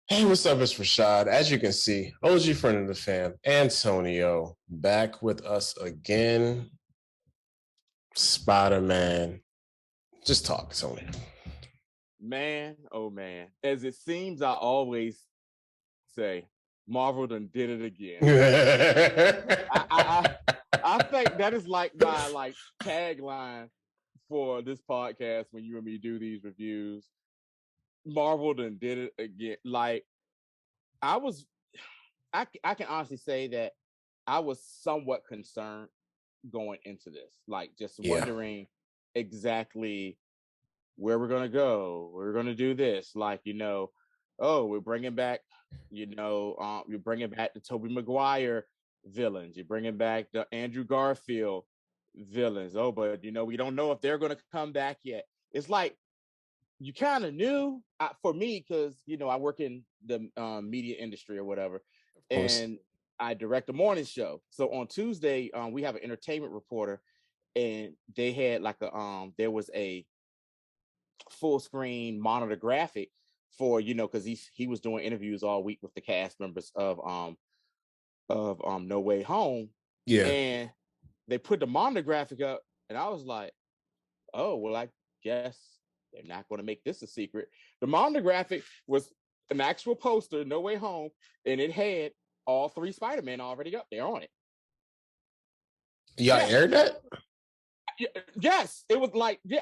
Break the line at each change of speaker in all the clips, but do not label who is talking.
Hey, what's up? It's Rashad. As you can see, OG friend of the fam, Antonio, back with us again. Spider-Man. Just talk, Tony.
Man, oh man. As it seems, I always say, Marvel done did it again. I think that is like my tagline for this podcast when you and me do these reviews. Marvel done did it again. I was, I can honestly say that I was somewhat concerned going into this, just
Yeah.
wondering exactly where we're gonna go. We're gonna do this, oh, we're bringing back, you're bringing back the Tobey Maguire villains. You're bringing back the Andrew Garfield villains. Oh, but we don't know if they're gonna come back yet. It's like you kind of knew for me because I work in the media industry or whatever,
Of course.
and I direct a morning show. So on Tuesday, we have an entertainment reporter, and they had there was a full screen monitor graphic for because he was doing interviews all week with the cast members of No Way Home,
Yeah.
and they put the monitor graphic up, and I was like, oh well, I guess they're not going to make this a secret. The monitor graphic was an actual poster, No Way Home, and it had all three Spider-Man already up there on it.
Y'all
Yes.
aired that?
Yes, it was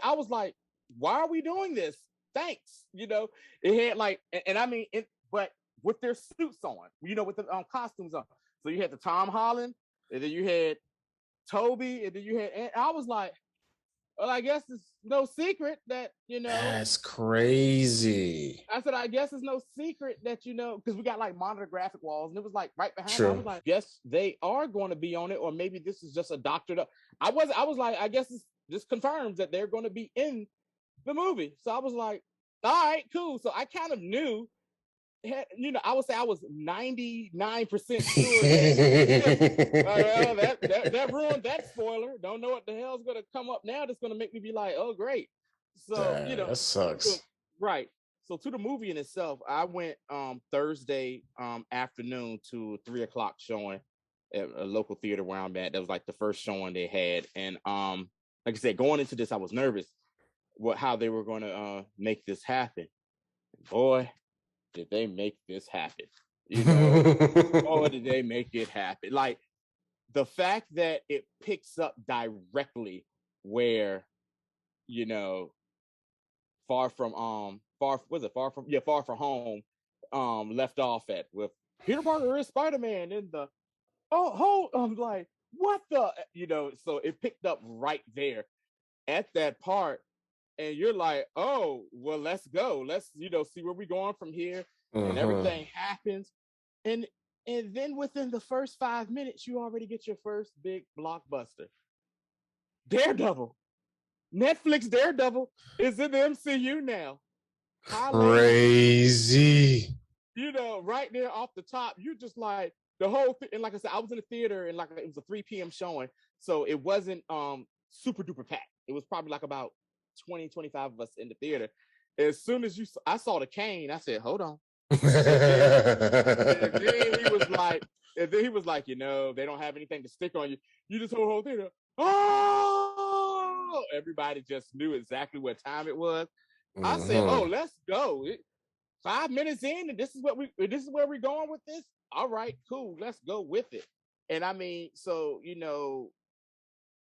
I was like, why are we doing this? Thanks. It had and I mean, but with their suits on, with the costumes on. So you had the Tom Holland, and then you had Toby, and then you had, and I was like, well, I guess it's no secret that,
That's crazy.
I said, I guess it's no secret that, because we got monitor graphic walls, and it was right behind me. I
True.
was like, guess they are going to be on it, or maybe this is just a doctored up. I was like, I guess this confirms that they're going to be in the movie. So I was like, all right, cool. So I kind of knew, I would say I was 99% sure that ruined that spoiler. Don't know what the hell's going to come up now that's going to make me be like, oh, great. So,
That sucks.
right. So to the movie in itself, I went Thursday afternoon to 3:00 showing at a local theater where I'm at. That was the first showing they had. And like I said, going into this, I was nervous how they were going to make this happen. Boy, did they make this happen. Boy, did they make it happen. The fact that it picks up directly where, far from home, left off at, with Peter Parker is Spider-Man in the I'm like, what the so it picked up right there at that part, and you're like, oh well, let's go, let's see where we're going from here. And everything happens, and then within the first 5 minutes you already get your first big blockbuster. Daredevil. Netflix Daredevil is in the MCU now.
Crazy.
Right there off the top, you just like the whole thing. And like I said, I was in the theater, and it was a 3 p.m. showing, so it wasn't super duper packed. It was probably about 20, 25 of us in the theater. As soon as I saw the cane, I said, hold on. And then he was like, they don't have anything to stick on you. You just whole theater. Oh, everybody just knew exactly what time it was. I said, oh, let's go. 5 minutes in, and this is where we're going with this. All right, cool. Let's go with it. And I mean, so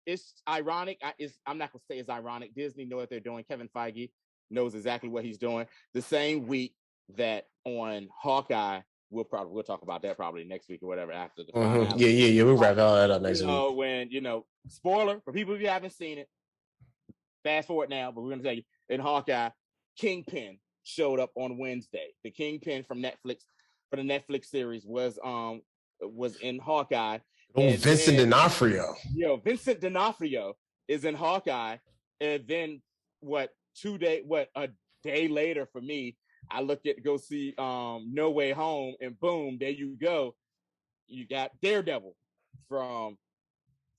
it's ironic. I'm not gonna say it's ironic. Disney know what they're doing. Kevin Feige knows exactly what he's doing. The same week that on Hawkeye, we'll talk about that probably next week or whatever after the finale.
Yeah. We'll wrap all that up next week.
When spoiler for people who haven't seen it. Fast forward now, but we're gonna tell you in Hawkeye, Kingpin showed up on Wednesday. The Kingpin from Netflix for the Netflix series was in Hawkeye.
Oh, Vincent D'Onofrio.
Vincent D'Onofrio is in Hawkeye. And then a day later for me, I looked at go see No Way Home, and boom, there you go. You got Daredevil from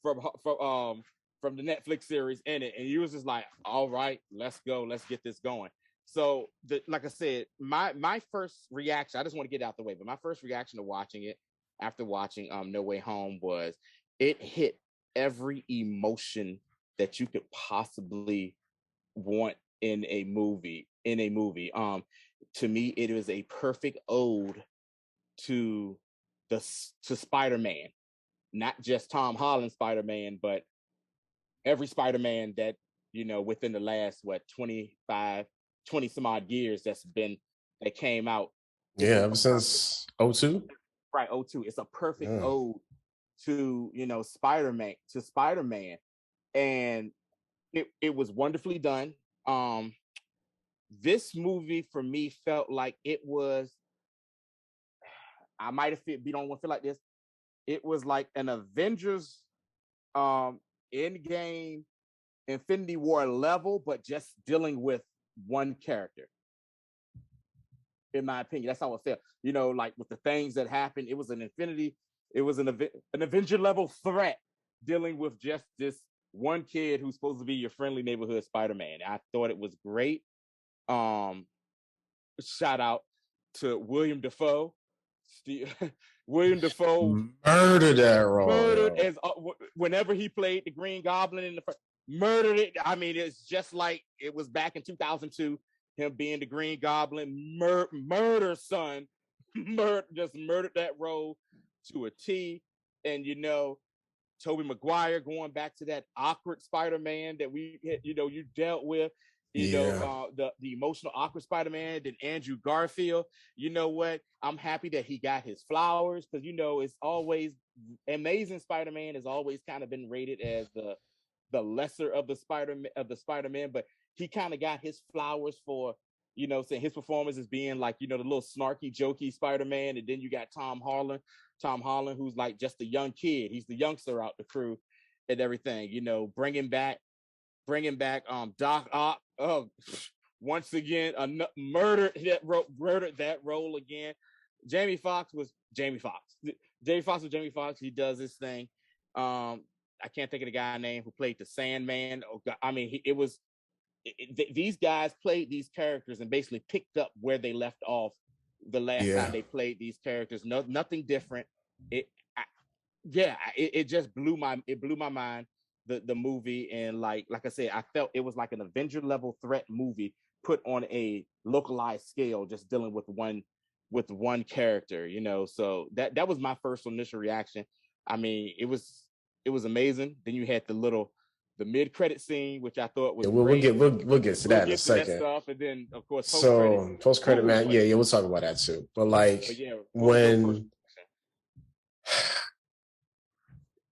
the Netflix series in it, and you was just like, all right, let's go, let's get this going. So like I said, my first reaction, I just want to get out the way, but my first reaction to watching it after watching No Way Home was it hit every emotion that you could possibly want in a movie. To me, it was a perfect ode to to Spider-Man, not just Tom Holland Spider-Man, but every Spider-Man that, within the last 20 some odd years that came out.
Yeah, ever since 02.
Right, 02. It's a perfect ode to, Spider-Man. And it was wonderfully done. This movie for me felt like it was, I might have feel, don't want to feel like this. It was like an Avengers Endgame Infinity War level, but just dealing with one character. In my opinion, that's how I felt. Like with the things that happened, it was an Avenger level threat dealing with just this one kid who's supposed to be your friendly neighborhood Spider-Man. I thought it was great. Shout out to William Dafoe. William Dafoe
murdered that role.
As whenever he played the Green Goblin in the first, murdered it. I mean, it's just like it was back in 2002. Him being the Green Goblin, murder son, just murdered that role to a T. And Tobey Maguire going back to that awkward Spider-Man that you dealt with. The emotional awkward Spider-Man, then Andrew Garfield. You know what? I'm happy that he got his flowers because it's always Amazing Spider-Man has always kind of been rated as the lesser of the Spider-Man, but he kind of got his flowers for saying his performance as being like the little snarky, jokey Spider-Man, and then you got Tom Holland, who's like just a young kid. He's the youngster out the crew and everything. Bringing back Doc Ock. Once again, murdered that role again. Jamie Foxx was Jamie Foxx. He does this thing. I can't think of the guy's name who played the Sandman. Oh God, I mean, these guys played these characters and basically picked up where they left off the last time they played these characters. Nothing different. It just blew my mind. The movie, and like I said, I felt it was like an Avenger level threat movie put on a localized scale, just dealing with one character. So that was my first initial reaction. I mean, it was amazing. Then you had the mid-credit scene, which I thought was
we'll get to that in a second.
Stuff, and then of course
post-credit, man. Yeah, we'll talk about that too. But when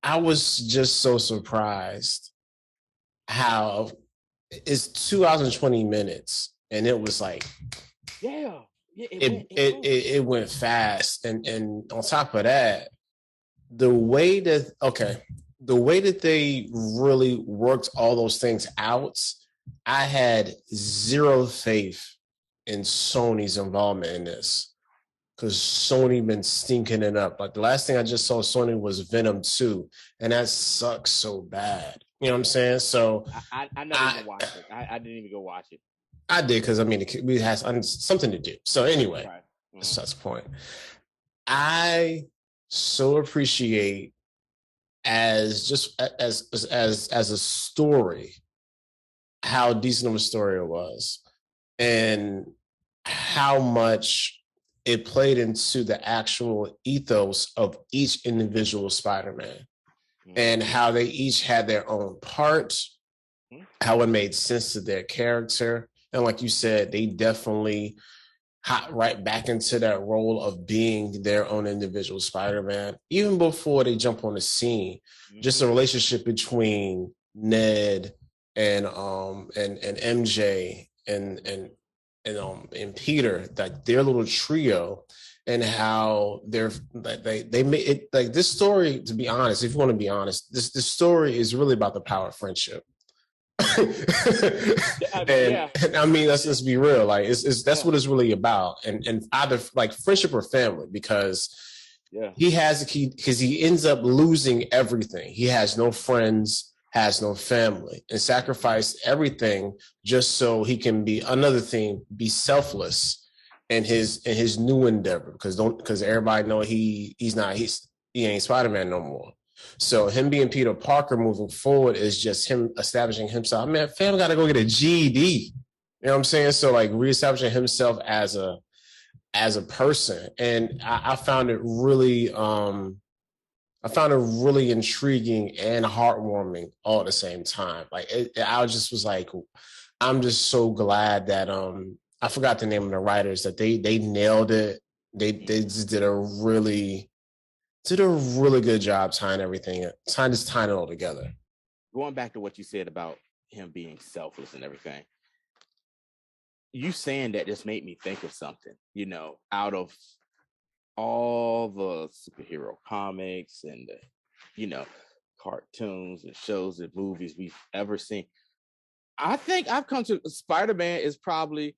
I was just so surprised how it's 2 hours and 20 minutes, and it was like, it went fast, and on top of that, the way that they really worked all those things out, I had zero faith in Sony's involvement in this. Because Sony been stinking it up. Like the last thing I just saw Sony was Venom 2, and that sucks so bad. You know what I'm saying? So
I never even watched it. I didn't even go watch it.
I did because we had something to do. So anyway, that's the point. I so appreciate as a story how decent of a story it was, and how much it played into the actual ethos of each individual Spider-Man, and how they each had their own part, how it made sense to their character. And like you said, they definitely hop right back into that role of being their own individual Spider-Man, even before they jump on the scene. Just the relationship between Ned and MJ and Peter, like their little trio, and how they made it like this story. To be honest, if you want to be honest, this story is really about the power of friendship. And I mean, let's be real. Like that's what it's really about, and either like friendship or family, because he ends up losing everything. He has no friends. has no family and sacrificed everything just so he can be be selfless in his new endeavor, because everybody know he ain't Spider-Man no more. So him being Peter Parker moving forward is just him establishing himself. I mean, fam got to go get a GED. You know what I'm saying? So like reestablishing himself as a person. And I found it really intriguing and heartwarming all at the same time. Like I just was like, I'm just so glad that I forgot the name of the writers, that they nailed it. They just did a really good job tying it all together.
Going back to what you said about him being selfless and everything, you saying that just made me think of something, you know, out of all the superhero comics and the, you know, cartoons and shows and movies we've ever seen. I think I've come to Spider-Man is probably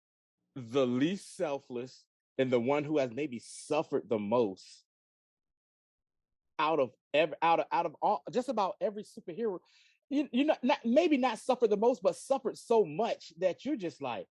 the least selfless and the one who has maybe suffered the most out of all, just about every superhero. You know, maybe not suffered the most, but suffered so much that you're just like,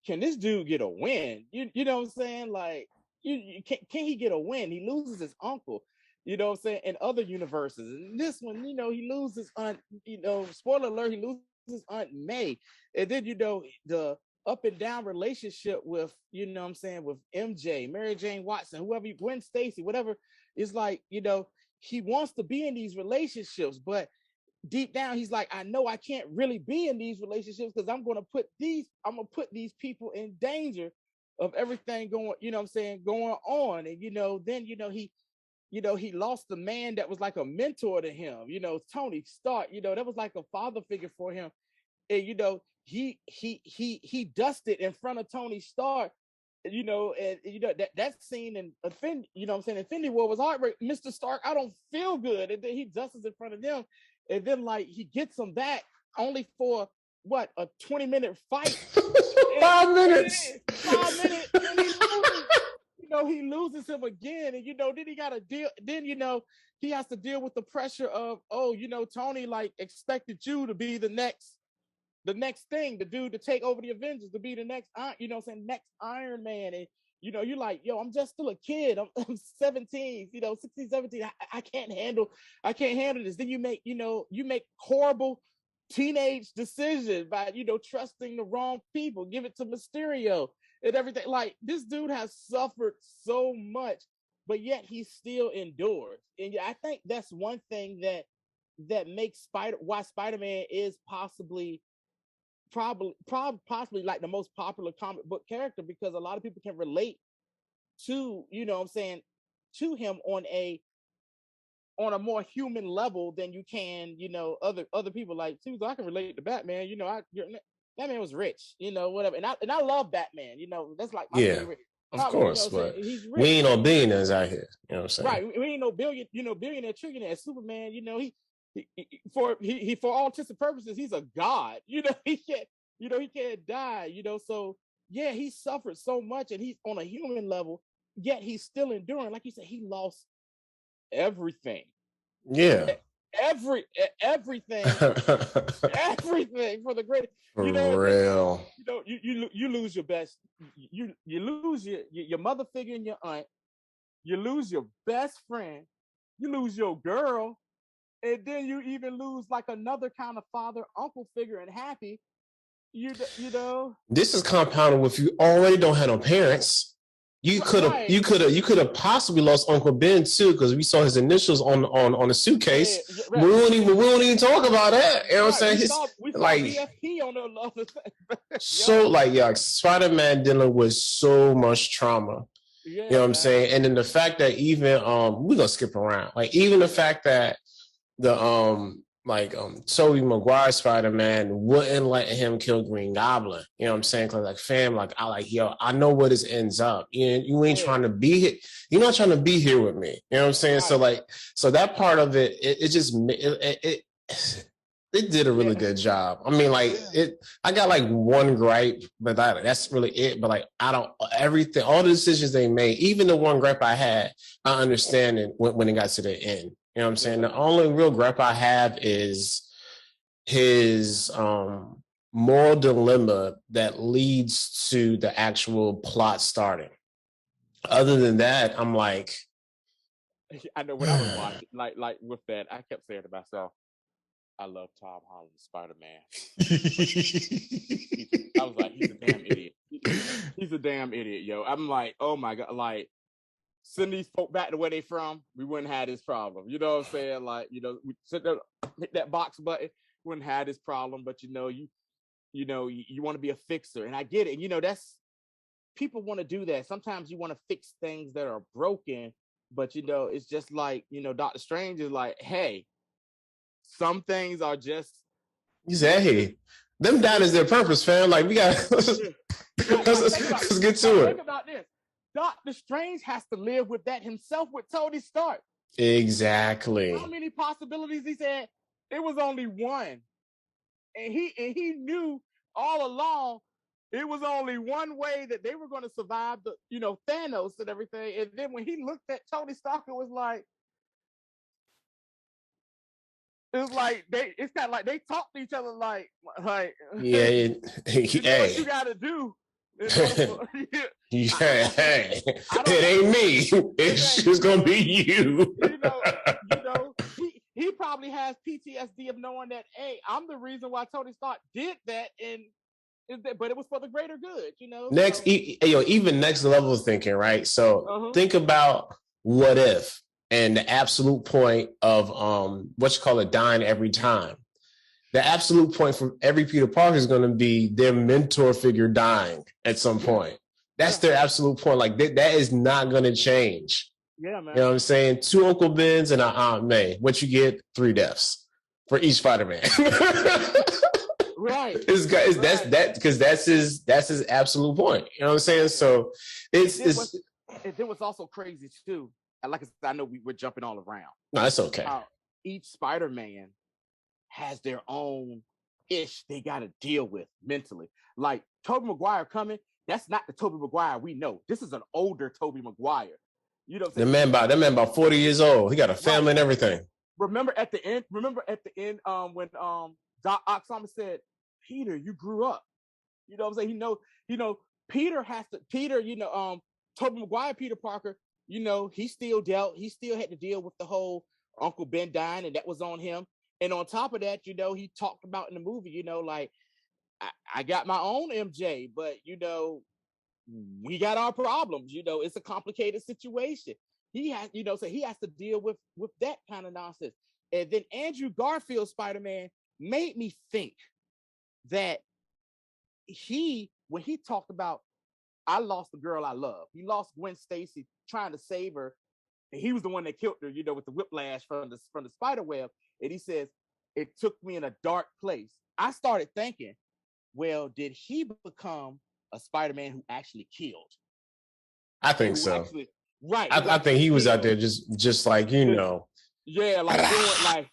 can this dude get a win? You know what I'm saying? Like, can he get a win? He loses his uncle, you know what I'm saying, in other universes. And this one, you know, he loses Aunt, you know, spoiler alert, he loses Aunt May. And then, you know, the up and down relationship with, you know what I'm saying, with MJ, Mary Jane Watson, whoever, Gwen Stacy, whatever. It's like, you know, he wants to be in these relationships, but deep down, he's like, I know I can't really be in these relationships because I'm gonna put these people in danger of everything going, you know what I'm saying, going on. And, you know, then, you know, he lost the man that was like a mentor to him, you know, Tony Stark, you know, that was like a father figure for him. And, you know, he dusted in front of Tony Stark, you know, and you know that scene in you know what I'm saying, Infinity War was heartbreaking. Mr. Stark, I don't feel good. And then he dusts in front of them. And then, like, he gets him back only for what, a 20-minute fight.
5 minutes.
5 minutes. And he loses. You know, he loses him again. And, you know, then he got to deal. Then, you know, he has to deal with the pressure of, oh, you know, Tony, like, expected you to be the next thing, the dude to take over the Avengers, to be the next, you know what I'm saying, next Iron Man. And, you know, you're like, yo, I'm just still a kid. I'm 17, you know, 16, 17. I can't handle this. Then you make horrible teenage decisions by, you know, trusting the wrong people, give it to Mysterio and everything. Like, this dude has suffered so much, but yet he still endures. And I think that's one thing that makes why Spider-Man is possibly like the most popular comic book character, because a lot of people can relate to, you know what I'm saying, to him on a more human level than you can, you know, other people. Like, I can relate to Batman, you know, Batman was rich, you know, whatever. And I love Batman, you know, that's like my favorite.
Of course,
you know,
but
he's rich,
we ain't no billionaires out here, you know what I'm saying?
Right, we ain't no billionaire trillionaire. Superman, you know, he for all intents and purposes, he's a god. You know, he can't die. You know, so yeah, he suffered so much, and he's on a human level, yet he's still enduring. Like you said, he lost everything.
Yeah,
everything for the great.
For real.
You know, you lose your best. You lose your mother figure and your aunt. You lose your best friend. You lose your girl. And then you even lose like another kind of father, uncle figure in Happy. You know.
This is compounded with you already don't have no parents. You could have possibly lost Uncle Ben too, because we saw his initials on the suitcase. Yeah, right. We won't even talk about that. You know what I'm saying?
We saw BFP on the other thing.
So like Spider-Man dealing with so much trauma. Yeah, you know what I'm saying? And then the fact that even we're gonna skip around. Like, even the fact that the Tobey Maguire Spider-Man wouldn't let him kill Green Goblin. You know what I'm saying? Cause like, fam, like, I know where this ends up. You ain't trying to be here. You're not trying to be here with me. You know what I'm saying? Right. So that part of it did a really good job. I mean, like, I got like one gripe, but that's really it. But like, all the decisions they made, even the one gripe I had, I understand it when it got to the end. You know what I'm saying? The only real gripe I have is his moral dilemma that leads to the actual plot starting. Other than that, I'm like,
I know when I was watching, like with that, I kept saying to myself, I love Tom Holland's Spider-Man. I was like, he's a damn idiot. He's a damn idiot, yo. I'm like, oh my God, like, send these folk back to where they from, we wouldn't have this problem. You know what I'm saying? Like, you know, we sit there, hit that box button, wouldn't have this problem. But you want to be a fixer, and I get it. And, you know, that's people want to do that. Sometimes you want to fix things that are broken, but you know, it's just like, you know, Doctor Strange is like, hey, some things are just.
He said, hey, them down is their purpose, fam. Like, we got let's get to it.
Think about this. Doctor Strange has to live with that himself with Tony Stark.
Exactly.
How many possibilities? He said it was only one. And he knew all along it was only one way that they were going to survive the, you know, Thanos and everything. And then when he looked at Tony Stark, it was like it's kind of like they talk to each other like
yeah,
you know what you got to do.
Yeah, hey, it ain't me. It's just gonna be you.
You know, he probably has PTSD of knowing that, hey, I'm the reason why Tony Stark did that, but it was for the greater good, you know.
Even next level thinking, right? So think about what if, and the absolute point of dying every time. The absolute point for every Peter Parker is going to be their mentor figure dying at some point. That's their absolute point. Like that is not going to change.
Yeah, man.
You know what I'm saying? 2 Uncle Bens and an Aunt May. What you get? 3 deaths for each Spider-Man.
Right.
That's his absolute point. You know what I'm saying? So
it was also crazy too. And like I said, I know we're jumping all around.
No, that's okay.
Each Spider-Man has their own ish they got to deal with mentally. Like Tobey Maguire coming, that's not the Tobey Maguire we know. This is an older Tobey Maguire. You know what I'm saying?
That man about 40 years old. He got a family and everything.
Remember at the end when Doc Ock said, Peter, you grew up. You know what I'm saying? Tobey Maguire, Peter Parker, you know, he still had to deal with the whole Uncle Ben dying, and that was on him. And on top of that, you know, he talked about in the movie, you know, like, I got my own MJ, but, you know, we got our problems. You know, it's a complicated situation. He has, you know, so he has to deal with that kind of nonsense. And then Andrew Garfield's Spider-Man made me think that when he talked about, I lost the girl I love. He lost Gwen Stacy trying to save her. And he was the one that killed her, you know, with the whiplash from the spider web. And he says, it took me in a dark place. I started thinking, well, did he become a Spider-Man who actually killed?
I think so.
Actually, right.
I think he was out there just like, you know.
Yeah, like doing like,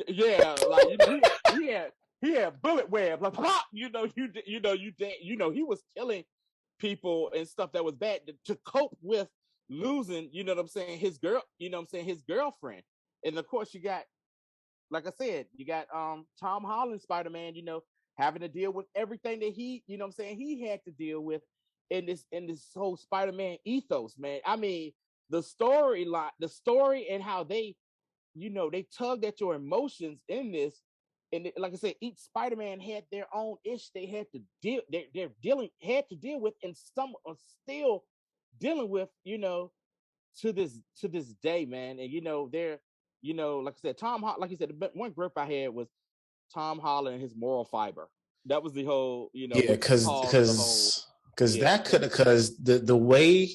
yeah, like, you know, he had bullet web, like, you know, he was killing people and stuff that was bad to cope with losing, you know what I'm saying, his girlfriend. And of course you got, like I said, you got Tom Holland Spider-Man, you know, having to deal with everything that he, you know what I'm saying, he had to deal with in this whole Spider-Man ethos, man. I mean, the story and how they, you know, they tugged at your emotions in this. And like I said, each Spider-Man had their own ish they had to deal with, and some are still dealing with, you know, to this day, man. And you know, they're, you know, like I said, like you said, the one grip I had was Tom Holland and his moral fiber. That was the whole, you know,
because the way,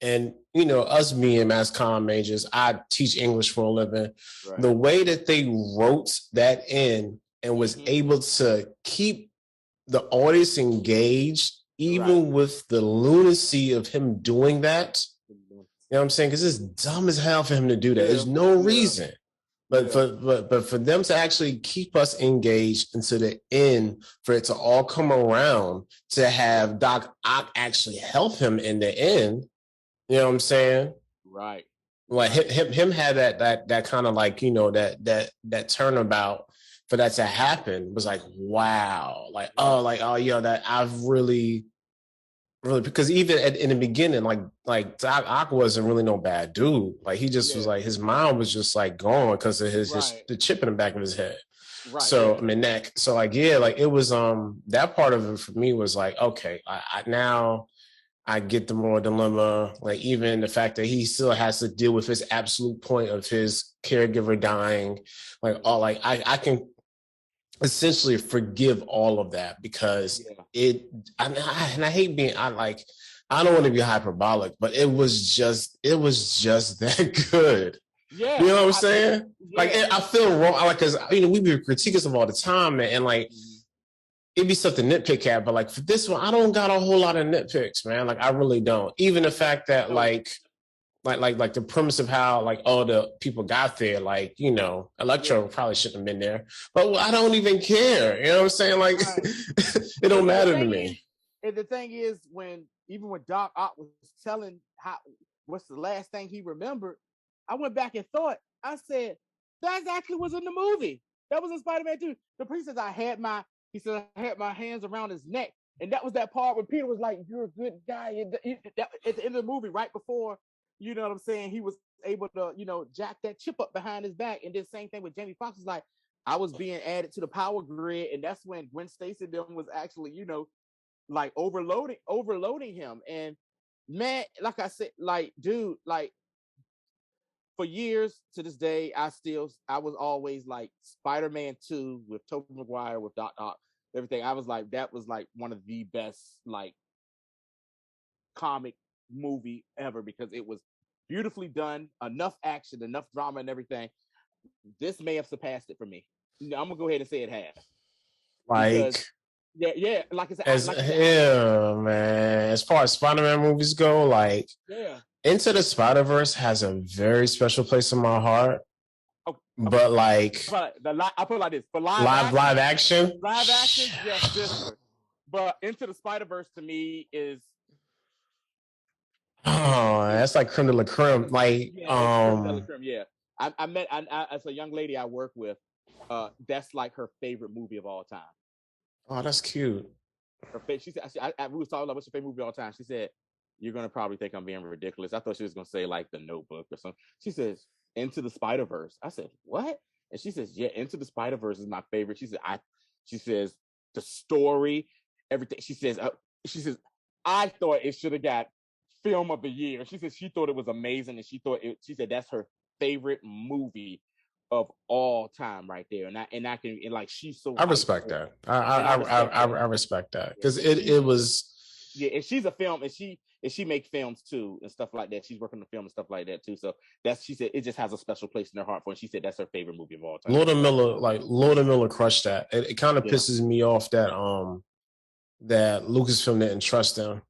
and you know, us being mass comm majors, I teach English for a living. Right. The way that they wrote that in and was able to keep the audience engaged, even with the lunacy of him doing that. You know what I'm saying? Because it's dumb as hell for him to do that. There's no reason. But for them to actually keep us engaged into the end, for it to all come around, to have Doc Ock actually help him in the end, you know what I'm saying?
Right.
Like him had that kind of, like, you know, that turnabout for that to happen was like, wow, like, oh, that I've really, because even in the beginning, like Doc Ock wasn't really no bad dude. Like he just was like, his mind was just like gone because of his the chip in the back of his head.
Right.
So I mean neck. So like, yeah, like it was that part of it for me was like, okay, I now I get the moral dilemma. Like even the fact that he still has to deal with his absolute point of his caregiver dying, like all like I can essentially forgive all of that because and I hate being I don't want to be hyperbolic, but it was just that good.
Yeah,
you know what I'm saying? Like I feel wrong, like because we be critiquing them all the time, man, and like it'd be stuff to nitpick at, but like for this one, I don't got a whole lot of nitpicks, man. Like I really don't. Even the fact that like the premise of how like all the people got there, like, you know, Electro probably shouldn't have been there, but I don't even care. You know what I'm saying? Like it don't matter to me.
And the thing is, when Doc Ock was telling what's the last thing he remembered, I went back and thought, I said, that actually was in the movie. That was in Spider-Man 2. The priest says I had my hands around his neck. And that was that part where Peter was like, you're a good guy. At the end of the movie, right before, you know what I'm saying, he was able to, you know, jack that chip up behind his back. And then same thing with Jamie Foxx was like, I was being added to the power grid. And that's when Gwen Stacy them was actually, you know, like overloading him. And man, like I said, like, dude, like for years to this day, I was always like Spider-Man 2 with Tobey Maguire, with Doc Ock, everything. I was like, that was like one of the best like comic movie ever because it was beautifully done, enough action, enough drama and everything. This may have surpassed it for me. I'm gonna go ahead and say it has.
Like
like I said,
man. As far as Spider-Man movies go, like Into the Spider-Verse has a very special place in my heart. But like
I put it like this: for
live action,
yes, this. But Into the Spider-Verse to me is
that's like creme de la creme. Like
I met as a young lady I work with. That's like her favorite movie of all time.
Oh, that's cute.
She said, we was talking about what's your favorite movie of all time. She said, you're gonna probably think I'm being ridiculous. I thought she was gonna say like The Notebook or something. She says Into the Spider-Verse. I said, what? And she says, yeah, Into the Spider-Verse is my favorite. She says the story, everything. She says I thought it should have got film of the year. She said she thought it was amazing, and she said that's her favorite movie of all time right there. And I can, and like, she's so,
I respect that. I respect that because it was.
Yeah, and she's a film, and she makes films too and stuff like that. She's working on film and stuff like that too. So she said it just has a special place in her heart for her. And she said that's her favorite movie of all time.
Lord and Miller crushed that. It kind of pisses me off that that Lucasfilm didn't trust them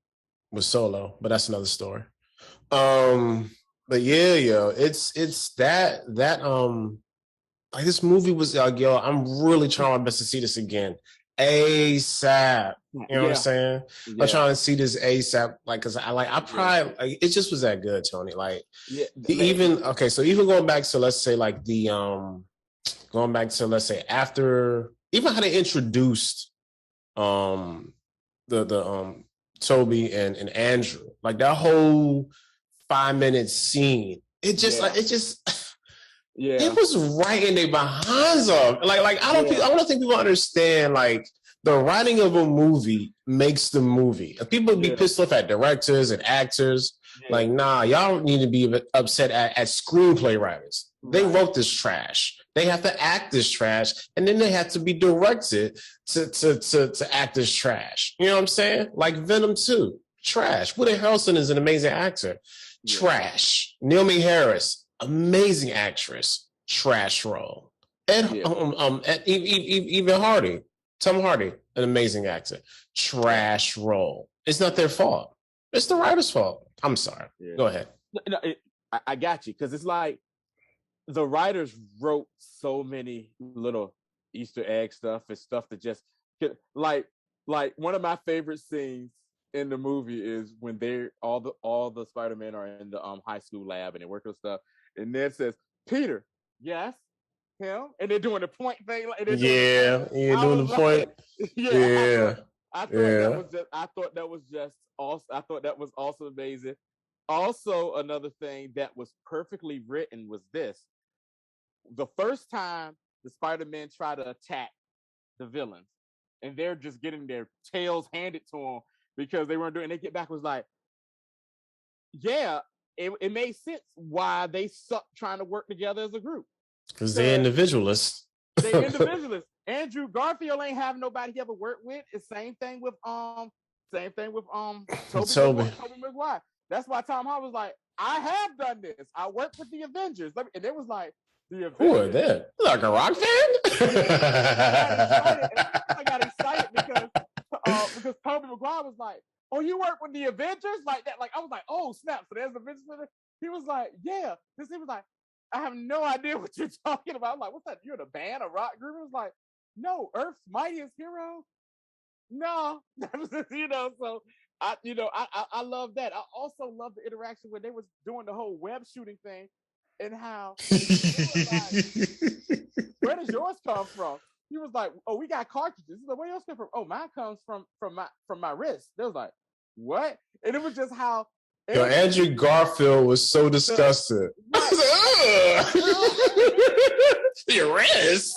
with Solo, but that's another story. But yeah, it's that like this movie was like, yo, I'm really trying my best to see this again. ASAP. You know what I'm saying? I'm trying to see this ASAP, like, cause I probably like, it just was that good, Tony. Like even going back to, let's say, like after even how they introduced the Toby and Andrew, like that whole 5-minute scene. It just it was right in their behinds of. Like I don't think people understand like the writing of a movie makes the movie. People be pissed off at directors and actors. Like, nah, y'all don't need to be upset at screenplay writers. They wrote this trash. They have to act this trash, and then they have to be directed to act this trash. You know what I'm saying? Like Venom 2, trash. Woody Harrelson is an amazing actor. Trash. Naomi Harris, amazing actress. Trash role. Even Hardy, Tom Hardy, an amazing actor. Trash role. It's not their fault. It's the writer's fault. I'm sorry. Go ahead.
No, I got you, because it's like the writers wrote so many little Easter egg stuff and stuff that just like one of my favorite scenes in the movie is when they're all the Spider-Men are in the high school lab and they work on stuff, and Ned says, "Peter, yes." him, and they're doing the point thing. Like,
doing the point.
I thought that was just awesome. I thought that was also amazing. Also, another thing that was perfectly written was this: the first time the Spider-Man try to attack the villains, and they're just getting their tails handed to them because they weren't doing. And they get back was like, yeah, it made sense why they suck trying to work together as a group.
Because they're individualists.
They're individualists. Andrew Garfield ain't have nobody he ever worked with. It's same thing with Tobey Maguire. That's why Tom Holland was like, I have done this. I worked with the Avengers. And it was like, the Avengers.
Who are they? Like a rock fan?
I got excited because Tobey Maguire was like, oh, you work with the Avengers? Like that. Like I was like, oh snap. So there's Avengers. He was like, yeah. He was like, I have no idea what you're talking about. I'm like, what's that? You're in a band, a rock group? It was like, no, Earth's mightiest hero. No, so I love that. I also love the interaction when they was doing the whole web shooting thing and how like, where does yours come from? He was like, oh, we got cartridges. He's like, where yours come from? Oh, mine comes from my wrist. They was like, what? And it was just how
Andrew Garfield was so disgusted. Your wrist.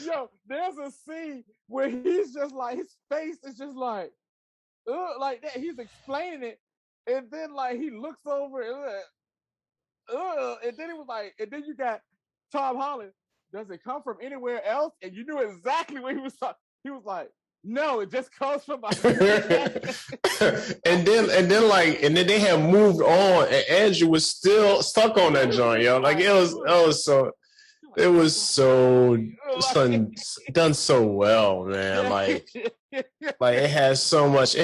Yo, there's a scene where he's just like, his face is just like that. He's explaining it, and then like he looks over and then it was like, and then you got Tom Holland. Does it come from anywhere else? And you knew exactly what he was talking. He was like, no, it just comes from my
and then they had moved on, and Andrew was still stuck on that joint, yo. Like it was so done so well, man. Like it has so much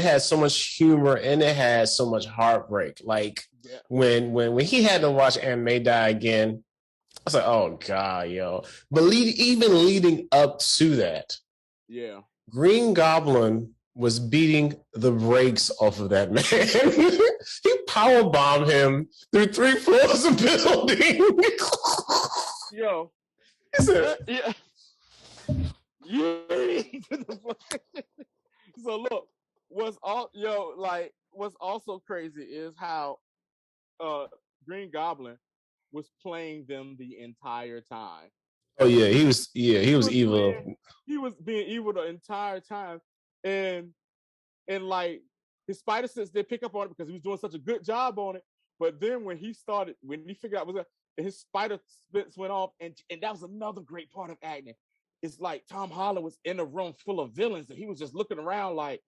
humor, and it has so much heartbreak. Like when he had to watch Aunt May die again, I was like, oh God, yo. But even leading up to that,
yeah,
Green Goblin was beating the brakes off of that man. He powerbombed him through 3 floors of building.
Yo. Yeah. So look, what's also crazy is how Green Goblin was playing them the entire time.
Oh yeah, he was evil.
He was being evil the entire time. And like his spider sense did pick up on it because he was doing such a good job on it. But then when he figured out his spider sense went off, and that was another great part of acting. It's like Tom Holland was in a room full of villains, and he was just looking around like,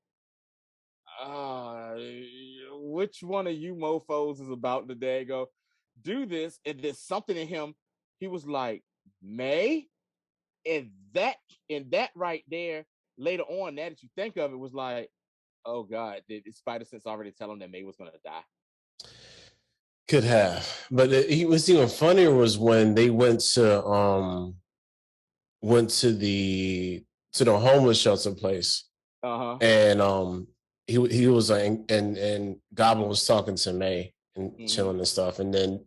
which one of you mofos is about to dago do this? And there's something in him. He was like, May, and that right there later on, now that you think of it, was like, oh God, did Spider Sense already tell him that May was gonna die?
Could have, but he was even funnier was when they went to the homeless shelter place, and he was and Goblin was talking to May and chilling and stuff, and then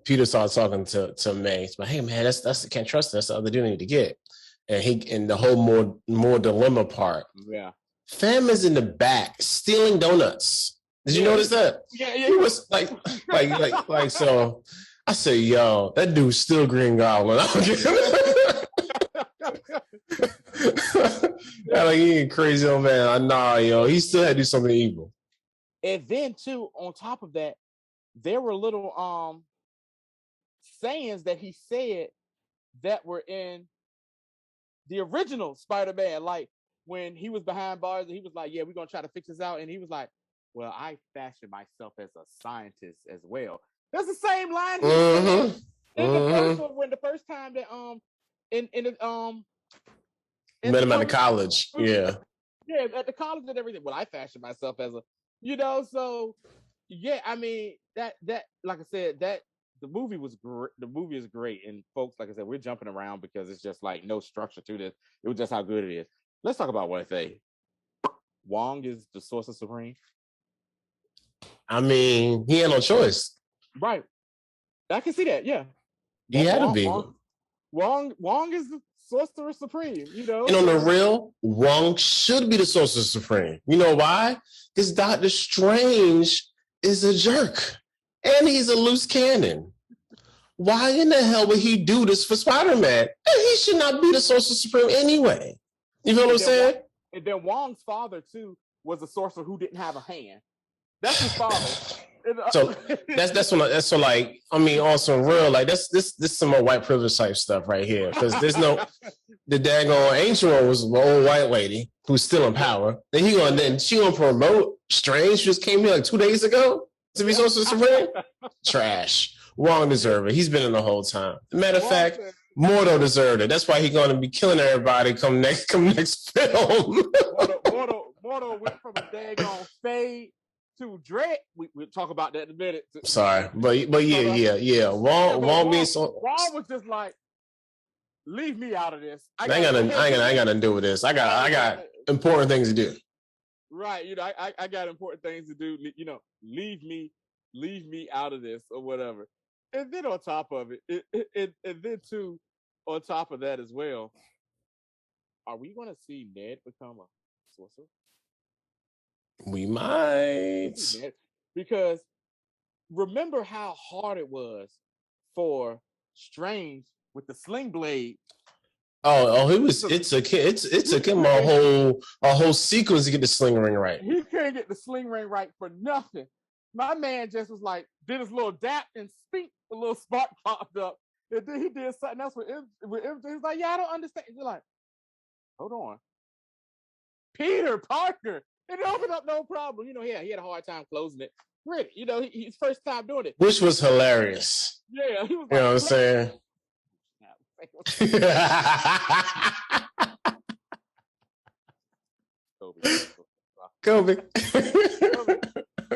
Peter started talking to May. He's like, hey man, that's can't trust that's the other dude I need to get, and the whole more dilemma part.
Yeah,
Fam is in the back stealing donuts. Did you notice that?
Yeah.
He was like so. I said, yo, that dude's still Green Goblin. Like he ain't crazy old man. Nah, yo, he still had to do something evil.
And then too, on top of that, there were little sayings that he said that were in the original Spider-Man. Like when he was behind bars and he was like, yeah, we're gonna try to fix this out, and he was like, well, I fashioned myself as a scientist as well. That's the same line. In the first one, when the first time that
met him at the college,
yeah, at the college and everything. Well, I fashioned myself as a, so yeah. I mean that like I said, that the movie was great. The movie is great, and folks, like I said, we're jumping around because it's just like no structure to this. It was just how good it is. Let's talk about one thing. Wong is the Sorcerer Supreme.
I mean, he had no choice.
Right. I can see that, yeah.
He had to be.
Wong is the Sorcerer Supreme, you know.
And on the real, Wong should be the Sorcerer Supreme. You know why? Because Doctor Strange is a jerk. And he's a loose cannon. Why in the hell would he do this for Spider-Man? He should not be the Sorcerer Supreme anyway. You feel what I'm saying?
And then Wong's father, too, was a sorcerer who didn't have a hand. That's his father.
So that's so like, I mean, also real, like this some more white privilege type stuff right here. Because there's no the daggone ancient one was an old white lady who's still in power. Then she gonna promote Strange, just came here like 2 days ago to be Sorcerer Supreme. Trash. Wong deserved it. He's been in the whole time. Matter of fact, Mordo deserved it. That's why he's gonna be killing everybody come next film.
Mordo went from a daggone fade to Dread. We'll talk about that in a minute.
Sorry, but yeah. Wong being so.
Wong was just like, leave me out of this.
I ain't got nothing to do with this. I got important things to do.
Right, you know, I got important things to do. You know, leave me out of this or whatever. And then on top of it, and then too, on top of that as well, are we going to see Ned become a sorcerer?
We might.
Because remember how hard it was for Strange with the sling blade.
It took him a whole sequence to get the sling ring right.
He can't get the sling ring right for nothing. My man just was like, did his little dap and speak, a little spark popped up. And then he did something else with MJ. He's like, yeah, I don't understand. You're like, hold on. Peter Parker. It opened up no problem. You know, he had a hard time closing it. Really, you know, his first time doing it.
Which was hilarious.
Yeah, he was like,
you know what I'm saying? Kobe.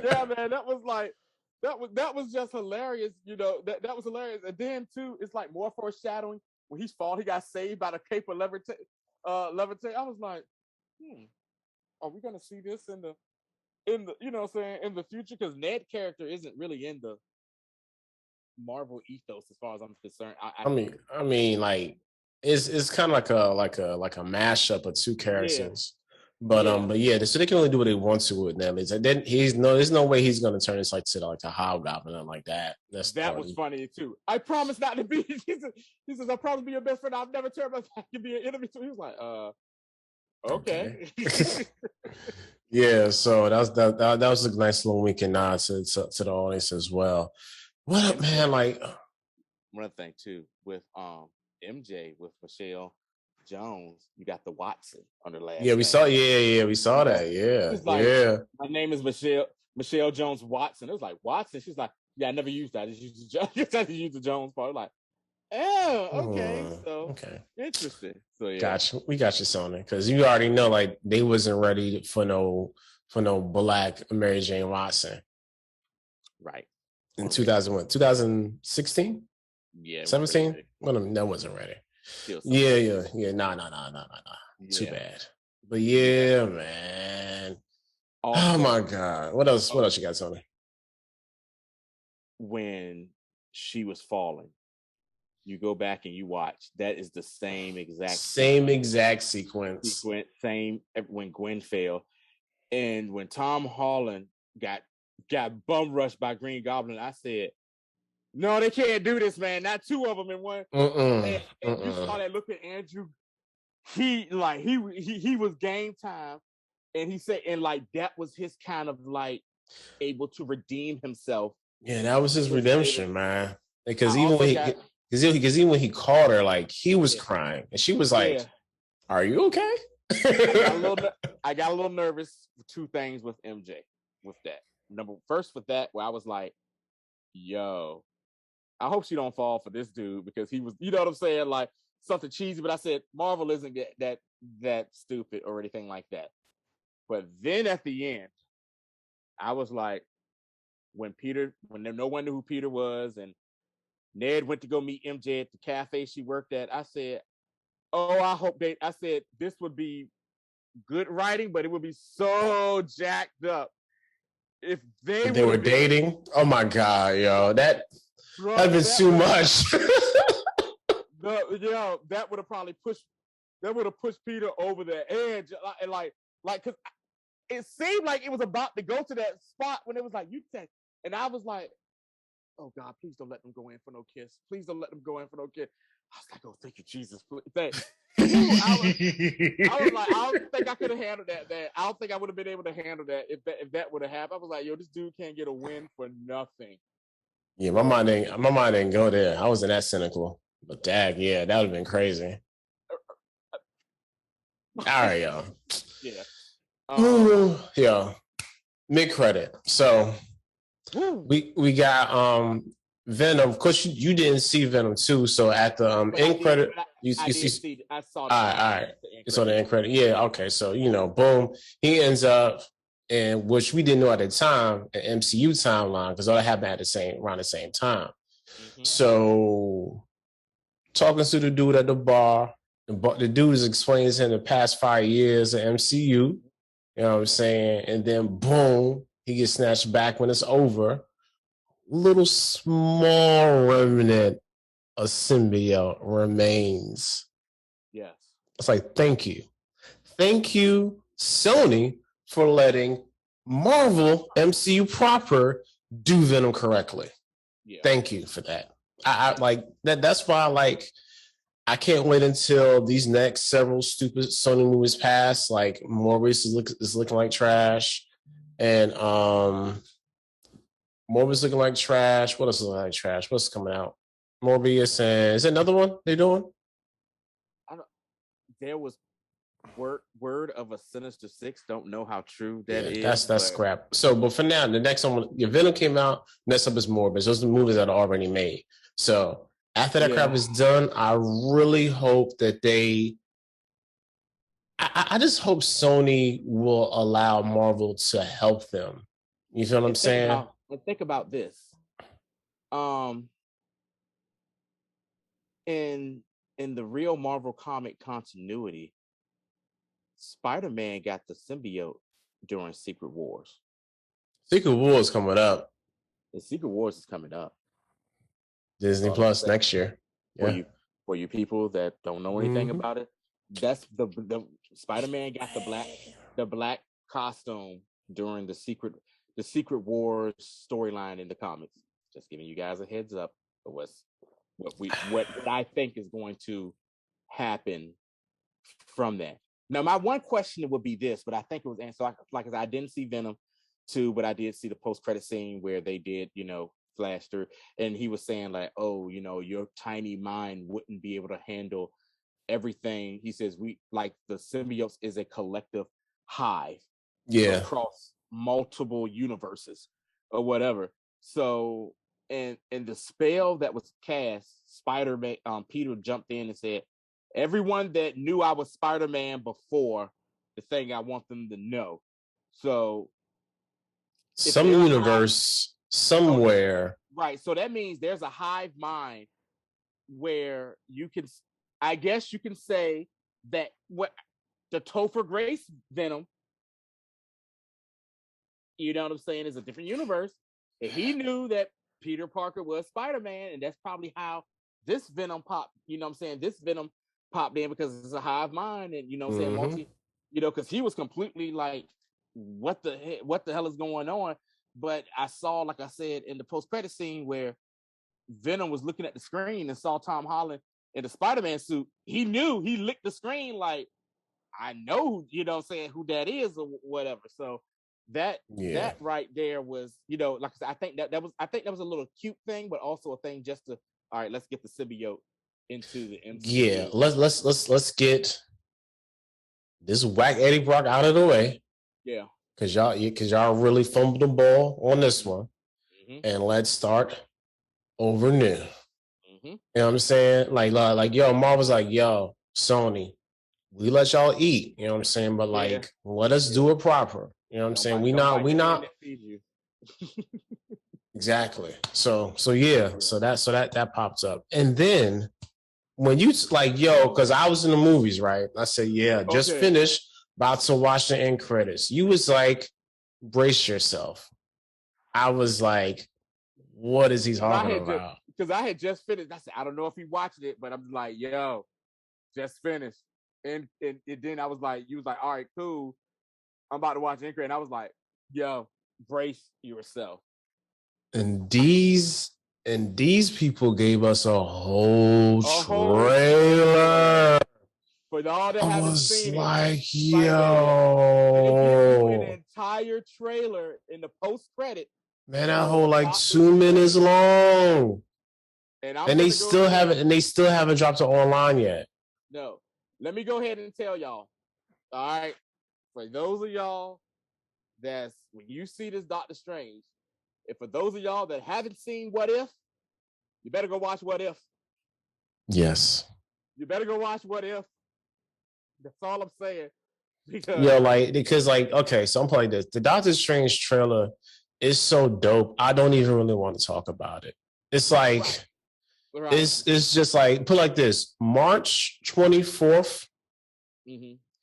Yeah, man, that was just hilarious. You know, that was hilarious. And then too, it's like more foreshadowing when he got saved by the cape of levitate. I was like, are we gonna see this in the you know what I'm saying, in the future? Because Ned character isn't really in the Marvel ethos as far as I'm concerned.
I mean, like it's kind of like a mashup of two characters. Yeah. But yeah, so they can only do what they want to with them. There's no way he's gonna turn this to a hobgoblin or like that.
That was funny too. I promise not to be. He says, "I promise to be your best friend. I've never turned my back to be an enemy." So he was like, okay.
Yeah, so that was a nice little wink and nod to the audience as well. What up, man? Like
one thing too with MJ with Michelle Jones, you got the Watson on the last.
Yeah, we saw. Yeah, we saw that. Yeah, yeah.
My name is Michelle Jones Watson. It was like Watson. She's like, yeah, I never used that. I just used the Jones part. Like, oh, okay.
Okay,
interesting. So yeah,
gotcha. We got you, Sony, because you already know like they wasn't ready for no black Mary Jane Watson.
Right.
In 2016?
Yeah.
17? Well, that wasn't ready. Yeah. Nah. Yeah. Too bad. But yeah, man. Oh my God. What else you got, Tony?
When she was falling, you go back and you watch. That is the same exact
sequence.
Same when Gwen fell. And when Tom Holland got bum rushed by Green Goblin, I said, no, they can't do this, man. Not two of them in one. And you saw that look at Andrew. He was game time, and he said, and like that was his kind of like able to redeem himself.
Yeah, that was his redemption, man. Because even when he called her, like he was crying, and she was like, "Are you okay?"
I got a little nervous for two things with MJ. With that, first with that, where I was like, "Yo, I hope she don't fall for this dude," because he was, you know what I'm saying, like something cheesy. But I said Marvel isn't that stupid or anything like that. But then at the end, I was like, when no one knew who Peter was, and Ned went to go meet MJ at the cafe she worked at, I said, oh, I said this would be good writing, but it would be so jacked up if they
were dating. Oh my God, yo, that'd been too much.
That would have probably pushed Peter over the edge, and because it seemed like it was about to go to that spot when it was like, you said, and I was like, oh God, please don't let them go in for no kiss. Please don't let them go in for no kiss. I was like, oh, thank you, Jesus. I was like, I don't think I could have handled that. I don't think I would have been able to handle that if that would have happened. I was like, yo, this dude can't get a win for nothing.
Yeah, my mind didn't go there. I wasn't that cynical. But dag, yeah, that would have been crazy. All right, y'all.
Yeah.
Yeah. Mid credit. So we got Venom. Of course, you didn't see Venom 2. So at the end credit,
I saw.
All right. It's on the end credit. Yeah. Okay. So boom, he ends up in which we didn't know at the time, an MCU timeline, because all that happened around the same time. Mm-hmm. So talking to the dude at the bar, the dude is explaining to him the past 5 years of MCU. You know what I'm saying? And then boom, he gets snatched back when it's over. Little small remnant of symbiote remains.
Yes.
It's like, thank you, Sony, for letting Marvel MCU proper do Venom correctly. Yeah. Thank you for that. I like that. That's why I can't wait until these next several stupid Sony movies pass. Like Morbius is looking like trash, and Morbius looking like trash. What else is like trash? What's coming out? Morbius, and is there another one they're doing?
There was word of a Sinister Six. Don't know how true that is.
That's scrap. So, but for now, the next one, your Venom came out. Next up is Morbius. Those are the movies that are already made. So after that crap is done, I really hope that I just hope Sony will allow Marvel to help them. You feel what I'm saying?
Think about this. In the real Marvel comic continuity, Spider-Man got the symbiote during Secret Wars.
Secret Wars coming up.
The Secret Wars is coming up.
Disney Plus next year.
Yeah. For you people that don't know anything about it, that's the Spider-Man got the black costume during the Secret Wars storyline in the comics. Just giving you guys a heads up of what I think is going to happen from that. Now, my one question would be this, but I think it was answered. Like I didn't see Venom 2, but I did see the post-credit scene where they did, flash through, and he was saying like, oh, your tiny mind wouldn't be able to handle everything. He says we like the symbiotes is a collective hive, across multiple universes or whatever. So, and the spell that was cast, Spider-Man, Peter jumped in and said, everyone that knew I was Spider-Man before, the thing I want them to know. So,
some universe somewhere,
right? So that means there's a hive mind where you can, I guess you can say that what the Topher Grace Venom, you know what I'm saying, is a different universe. And he knew that Peter Parker was Spider-Man, and that's probably how this Venom popped. You know what I'm saying? This Venom popped in because it's a hive mind, and what I'm saying, because he was completely like, what the hell is going on? But I saw, like I said, in the post-credit scene where Venom was looking at the screen and saw Tom Holland in the Spider-Man suit, he knew, he licked the screen like, I know, what I'm saying, who that is or whatever. So that right there was, like I said, I think that was a little cute thing, but also a thing just to, all right, let's get the symbiote into the MCU.
Yeah, let's get this whack Eddie Brock out of the way.
Yeah.
Cause y'all really fumbled the ball on this one. And let's start over new. You know what I'm saying? Like yo, Marvel's like, yo, Sony, we let y'all eat, you know what I'm saying? But let us do it proper. You know what I'm saying? We not exactly. So that pops up. And then when you like, yo, because I was in the movies, right? I said, just finished, about to watch the end credits. You was like, brace yourself. I was like, what is he talking about?
because I had just finished. I said, I don't know if he watched it, but I'm like, yo, just finished. And then I was like, you was like, all right, cool. I'm about to watch Anchor, and I was like, yo, brace yourself.
And these people gave us a whole trailer.
For all that haven't seen
like,
it,
yo,
they give you an entire trailer in the post credit.
Man, that whole like 2 minutes long, and they still haven't dropped it online yet.
No, let me go ahead and tell y'all. All right, for those of y'all that's when you see this Doctor Strange, and for those of y'all that haven't seen What If, you better go watch What If.
Yes,
you better go watch What If. That's all I'm saying.
Because okay, so I'm playing this. The Doctor Strange trailer is so dope. I don't even really want to talk about it. It's like right. It's just like put like this: March 24th.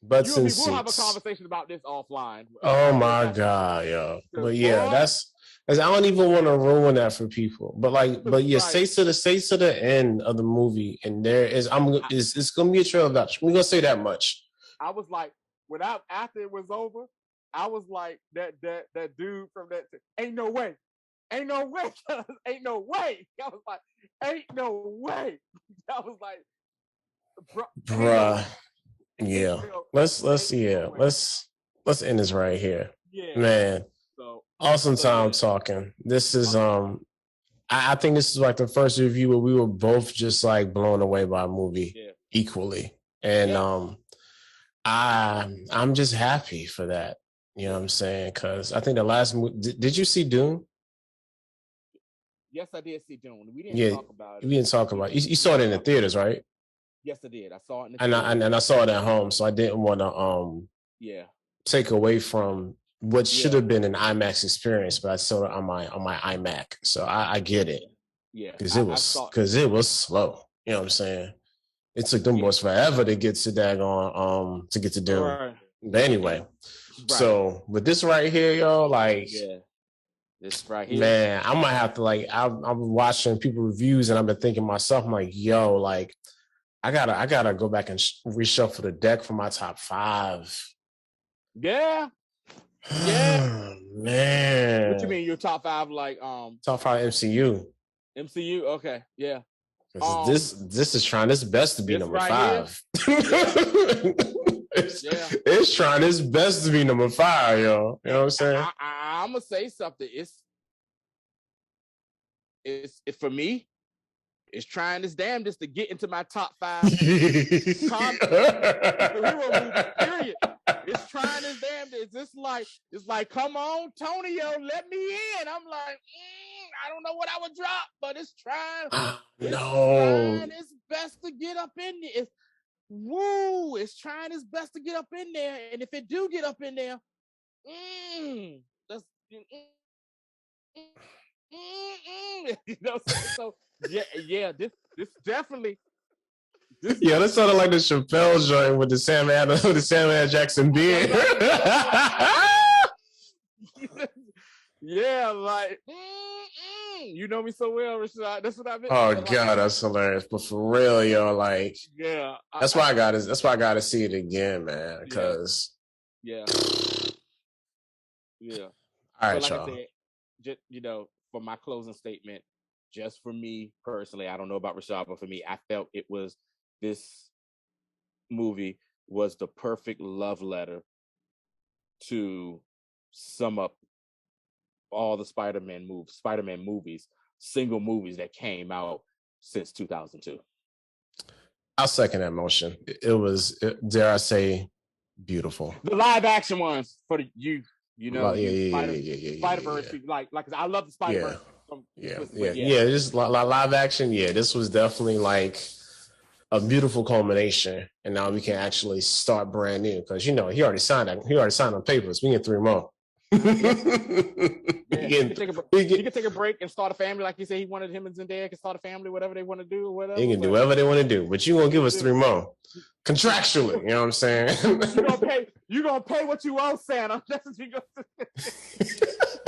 Butts and seats.
We'll have a conversation about this offline.
Oh my god, yo! But yeah, that's I don't even want to ruin that for people. But yeah, right. Stay to the end of the movie, and it's gonna be a trailer about. We're gonna say that much.
I was like, after it was over, I was like that dude from that. Ain't no way, ain't no way, ain't no way. I was like, ain't no way. I was like,
bruh. Yeah, let's end this right here. Yeah, man. So awesome time talking. This is I think this is like the first review where we were both just like blown away by a movie equally, and I'm just happy for that. You know what I'm saying? Because I think the last movie. Did you see Dune?
Yes, I did see Dune. We didn't talk about it.
We didn't talk about it. You saw it in the theaters, right?
Yes, I did. I saw it in the
theater. And I saw it at home, so I didn't want to take away from what should have been an IMAX experience, but I saw it on my iMac, so I get it.
Yeah,
because it was slow. You know what I'm saying? It took them boys forever to get to daggone to get to Dune. Right. But anyway, so with this right here, y'all,
this right here,
man, I might have to I'm watching people reviews and I've been thinking myself, I'm like, yo, like I gotta go back and reshuffle the deck for my top 5.
Yeah.
Man.
What you mean your top 5
top 5 MCU?
MCU, okay, yeah.
This is trying its best to be number 5. It's trying its best to be number 5, yo. You know what I'm saying?
I'm gonna say something. It's for me. It's trying its damnedest to get into my top 5 superhero movies, period. It's trying its damnedest. It's like, come on, Tonio, let me in. I'm like, I don't know what I would drop, but it's trying. It's trying its best to get up in there. It's trying its best to get up in there. And if it do get up in there, that's you know. So yeah. This definitely.
That sounded like the Chappelle joint with the Samuel Jackson beard.
Yeah, like you know me so well, Rashad. That's what I meant.
Oh God, that's hilarious. But for real, yo, like that's why I gotta see it again, man. Because
yeah.
All right,
like
y'all.
I said, just, for my closing statement, just for me personally, I don't know about Rashad, but for me, I felt this movie was the perfect love letter to sum up all the Spider-Man movies, single movies that came out since 2002.
I'll second that motion. It was, dare I say, beautiful.
The live action ones for you Spider-Verse people, like I love the Spider-Verse.
Just live action. Yeah, this was definitely like a beautiful culmination, and now we can actually start brand new because he already signed on papers. We get 3 more.
He can take a break and start a family, like he said. He wanted him and Zendaya can start a family, whatever they want to do, whatever.
They can do whatever they want to do, but you gonna give us 3 more contractually. You know what I'm saying?
You gonna pay what you owe, Santa. That's what you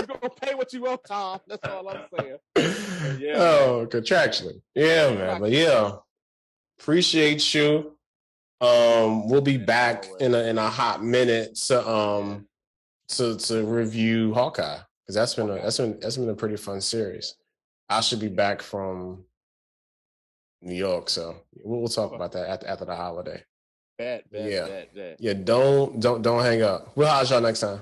gonna pay what you owe, Tom. That's all I'm saying.
contractually. Yeah, man. But yeah, appreciate you. We'll be back in a hot minute to review Hawkeye, because that's been a pretty fun series. I should be back from New York, so we'll talk about that after the holiday.
Bet.
Yeah, don't hang up. We'll holler y'all next time.